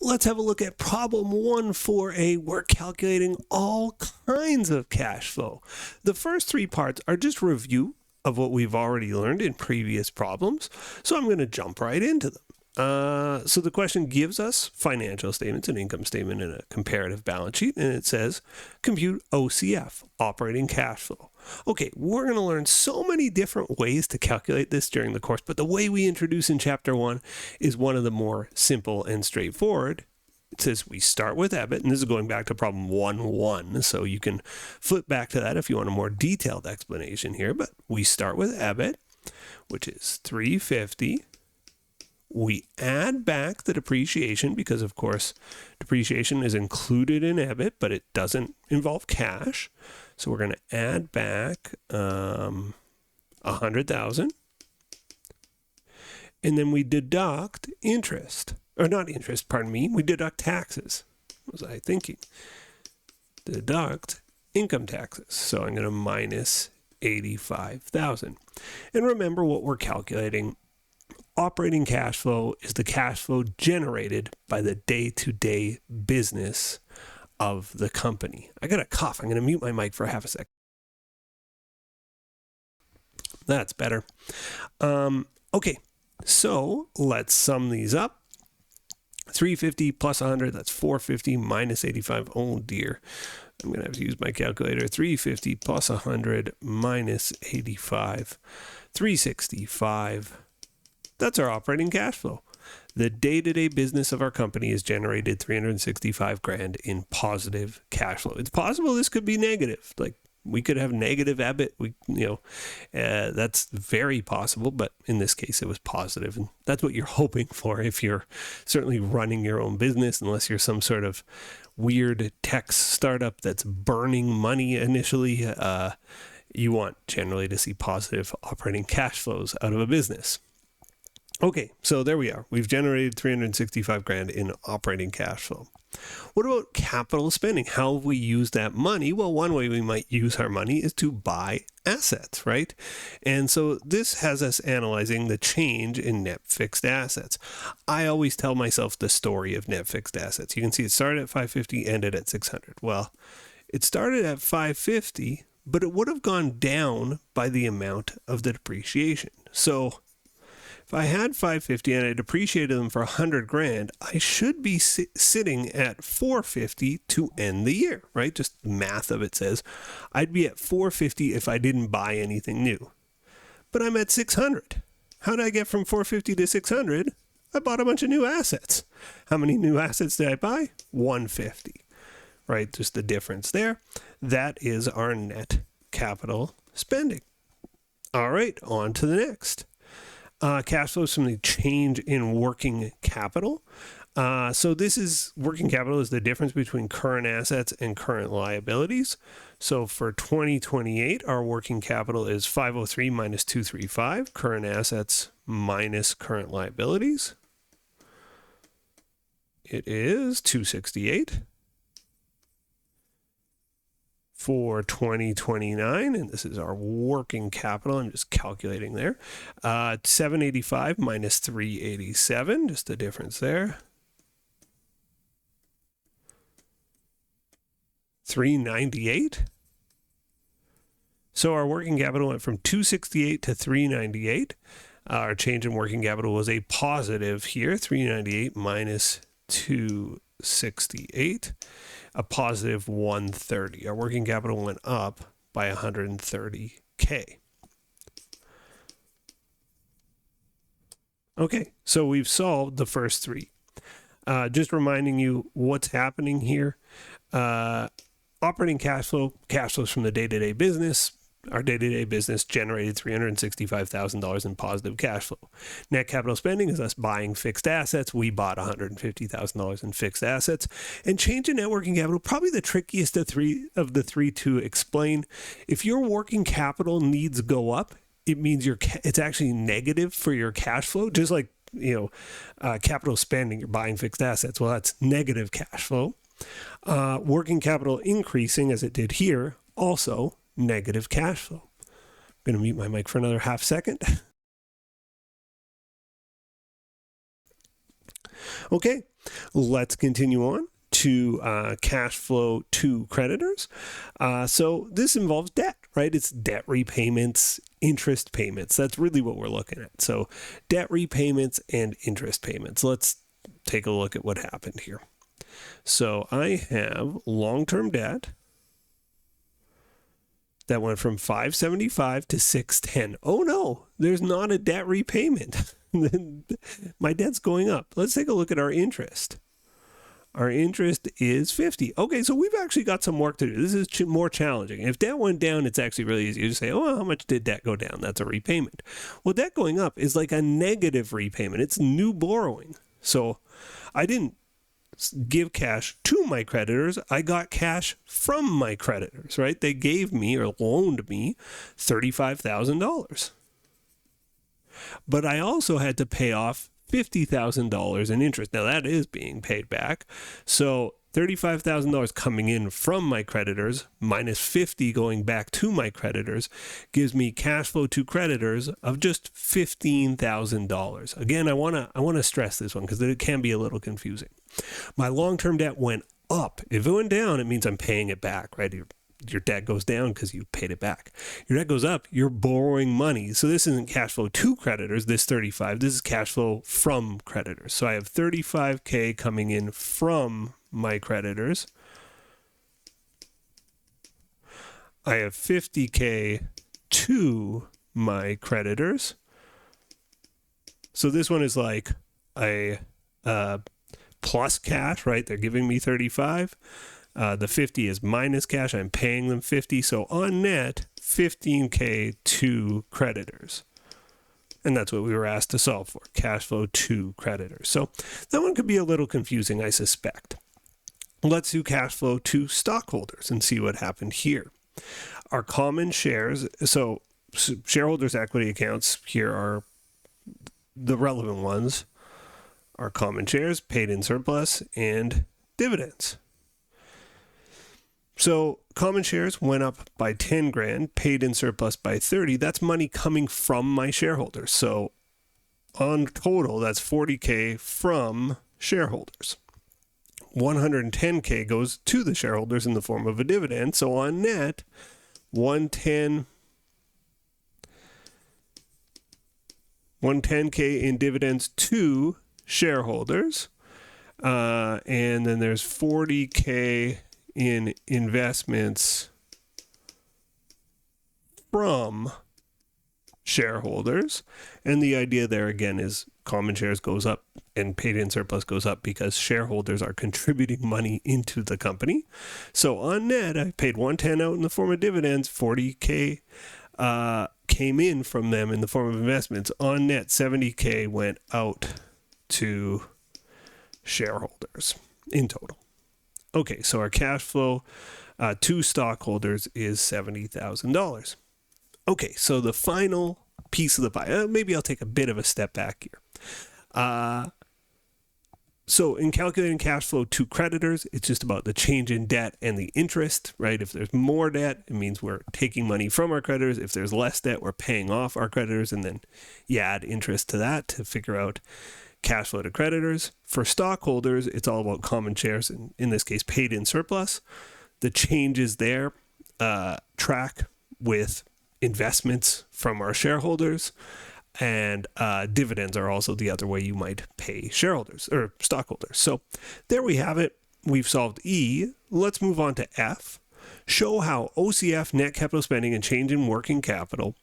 let's have a look at problem 148. We're calculating all kinds of cash flow. The first three parts are just review of what we've already learned in previous problems, so I'm going to jump right into them. So the question gives us financial statements, an income statement, and a comparative balance sheet, and it says compute OCF, operating cash flow. Okay, we're going to learn so many different ways to calculate this during the course, but the way we introduce in chapter 1 is one of the more simple and straightforward. It says we start with EBIT, and this is going back to problem 1.1, so you can flip back to that if you want a more detailed explanation here, but we start with EBIT, which is 350. We add back the depreciation because, of course, depreciation is included in EBIT, but it doesn't involve cash. So we're going to add back 100,000. And then we deduct interest. Or not interest, pardon me. We deduct taxes. What was I thinking? Deduct income taxes. So I'm going to minus 85,000. And remember what we're calculating. Operating cash flow is the cash flow generated by the day-to-day business of the company. I got a cough. I'm going to mute my mic for half a second. That's better. Okay, so let's sum these up. 350 plus 100, that's 450 minus 85. Oh dear. I'm going to have to use my calculator. 350 plus 100 minus 85. 365. That's our operating cash flow. The day-to-day business of our company has generated 365 grand in positive cash flow. It's possible this could be negative. Like we could have negative EBIT. That's very possible, but in this case it was positive, and that's what you're hoping for if you're certainly running your own business, unless you're some sort of weird tech startup that's burning money initially. You want generally to see positive operating cash flows out of a business. Okay, so there we are. We've generated 365 grand in operating cash flow. What about capital spending? How have we used that money? Well, one way we might use our money is to buy assets, right? And so this has us analyzing the change in net fixed assets. I always tell myself the story of net fixed assets. You can see it started at 550, ended at 600. Well, it started at 550, but it would have gone down by the amount of the depreciation. So if I had 550 and I depreciated them for 100 grand, I should be sitting at 450 to end the year, right? Just math of it says I'd be at 450 if I didn't buy anything new. But I'm at 600. How did I get from 450 to 600? I bought a bunch of new assets. How many new assets did I buy? 150, right? Just the difference there. That is our net capital spending. All right, on to the next. Cash flows from the change in working capital. So this is working capital is the difference between current assets and current liabilities. So for 2028, our working capital is 503 minus 235, current assets minus current liabilities. It is 268. For 2029, and this is our working capital, I'm just calculating there, 785 minus 387, just the difference there. 398. So our working capital went from 268 to 398. Our change in working capital was a positive here, 398 minus 268. A positive 130. Our working capital went up by 130K. Okay, so we've solved the first three. Just reminding you what's happening here. Operating cash flows from the day-to-day business. Our day-to-day business generated $365,000 in positive cash flow. Net capital spending is us buying fixed assets. We bought $150,000 in fixed assets. And change in net working capital, probably the trickiest of the three to explain. If your working capital needs go up, it means it's actually negative for your cash flow. Just like capital spending, you're buying fixed assets. Well, that's negative cash flow. Working capital increasing as it did here, also negative cash flow. I'm going to mute my mic for another half second. Okay, Let's continue on to cash flow to creditors. So this involves debt, right? It's debt repayments, interest payments. That's really what we're looking at. So debt repayments and interest payments. Let's take a look at what happened here. So I have long-term debt that went from 575 to 610. Oh no, there's not a debt repayment. My debt's going up. Let's take a look at our interest. Our interest is 50. Okay, so we've actually got some work to do. This is more challenging. If debt went down, it's actually really easy. You just say, oh, well, how much did debt go down? That's a repayment. Well, debt going up is like a negative repayment. It's new borrowing. So I didn't give cash to my creditors. I got cash from my creditors, right? They gave me or loaned me $35,000. But I also had to pay off $50,000 in interest. Now that is being paid back. So $35,000 coming in from my creditors minus $50 going back to my creditors gives me cash flow to creditors of just $15,000. Again, I want to stress this one because it can be a little confusing. My long-term debt went up. If it went down, it means I'm paying it back, right? Your debt goes down because you paid it back. Your debt goes up, you're borrowing money. So this isn't cash flow to creditors, this 35. This is cash flow from creditors. So I have $35K coming in from my creditors. I have $50K to my creditors. So this one is like a plus cash, right? They're giving me 35. The 50 is minus cash. I'm paying them 50. So on net, 15K to creditors. And that's what we were asked to solve for, cash flow to creditors. So that one could be a little confusing, I suspect. Let's do cash flow to stockholders and see what happened here. Our common shares, so shareholders' equity accounts here are the relevant ones. Our common shares, paid in surplus, and dividends. So common shares went up by 10 grand, paid in surplus by 30. That's money coming from my shareholders. So on total, that's 40K from shareholders. 110K goes to the shareholders in the form of a dividend. So on net, 110K in dividends to shareholders. And then there's 40K in investments from shareholders. And the idea there again is common shares goes up and paid in surplus goes up because shareholders are contributing money into the company. So on net, I paid 110 out in the form of dividends, 40K came in from them in the form of investments. On net, 70K went out to shareholders in total. Okay, so our cash flow to stockholders is $70,000. Okay, so the final piece of the pie, maybe I'll take a bit of a step back here. So in calculating cash flow to creditors, it's just about the change in debt and the interest, right? If there's more debt, it means we're taking money from our creditors. If there's less debt, we're paying off our creditors, and then you add interest to that to figure out cash flow to creditors. For stockholders, it's all about common shares, and in this case, paid in surplus. The changes there track with investments from our shareholders, and dividends are also the other way you might pay shareholders or stockholders. So there we have it. We've solved E. Let's move on to F. Show how OCF, net capital spending, and change in working capital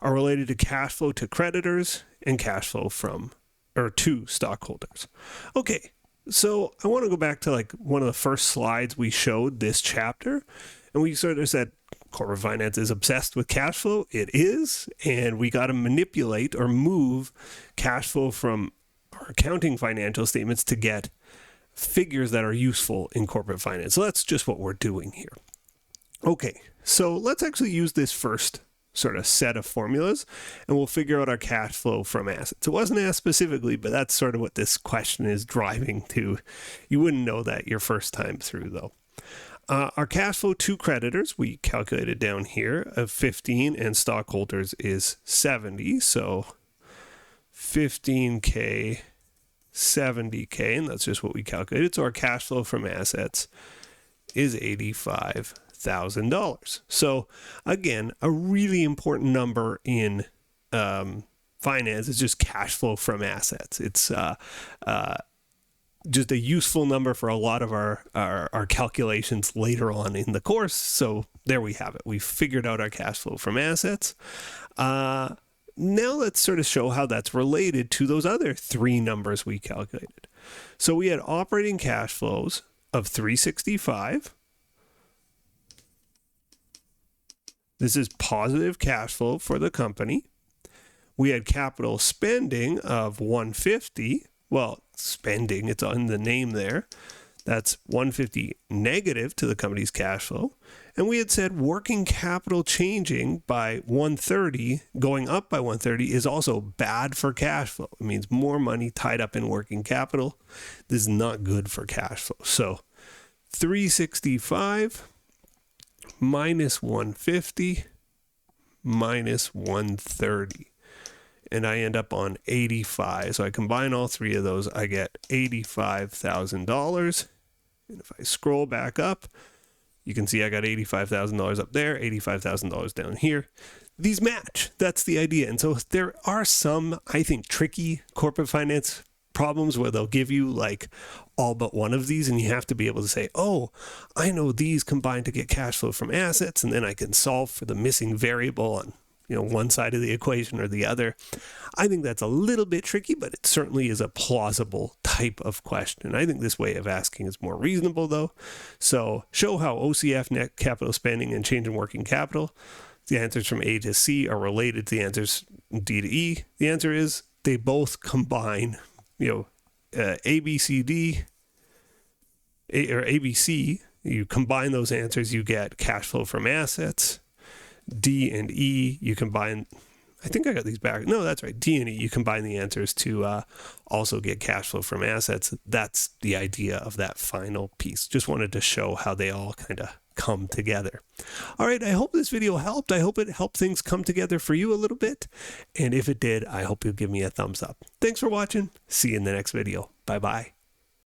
are related to cash flow to creditors and cash flow from or to stockholders. Okay, so I want to go back to like one of the first slides we showed this chapter, and we sort of said corporate finance is obsessed with cash flow. It is, and we got to manipulate or move cash flow from our accounting financial statements to get figures that are useful in corporate finance. So that's just what we're doing here. Okay, so let's actually use this first sort of set of formulas, and we'll figure out our cash flow from assets. It wasn't asked specifically, but that's sort of what this question is driving to. You wouldn't know that your first time through, though. Our cash flow to creditors, we calculated down here, of 15, and stockholders is 70. So 15K, 70K, and that's just what we calculated. So our cash flow from assets is $85,000. So again, a really important number in finance is just cash flow from assets. It's just a useful number for a lot of our calculations later on in the course. So there we have it. We figured out our cash flow from assets. Now let's sort of show how that's related to those other three numbers we calculated. So we had operating cash flows of $365. This is positive cash flow for the company. We had capital spending of $150. Well, spending, it's on the name there. That's $150 negative to the company's cash flow. And we had said working capital changing by $130, going up by $130 is also bad for cash flow. It means more money tied up in working capital. This is not good for cash flow. So 365 minus 150 minus 130. And I end up on 85. So I combine all three of those, I get $85,000. And if I scroll back up, you can see I got $85,000 up there, $85,000 down here. These match. That's the idea. And so there are some, I think, tricky corporate finance problems where they'll give you like all but one of these, and you have to be able to say, oh, I know these combine to get cash flow from assets, and then I can solve for the missing variable on one side of the equation or the other. I think that's a little bit tricky, but it certainly is a plausible type of question. I think this way of asking is more reasonable, though. So show how OCF, net capital spending, and change in working capital, the answers from A to C are related to the answers D to E. The answer is they both combine, A, B, C, D, or A, B, C. You combine those answers, you get cash flow from assets. D and E, you combine, I think I got these back. No, that's right. D and E, you combine the answers to also get cash flow from assets. That's the idea of that final piece. Just wanted to show how they all kind of come together. All right, I hope this video helped. I hope it helped things come together for you a little bit. And if it did, I hope you'll give me a thumbs up. Thanks for watching. See you in the next video. Bye-bye.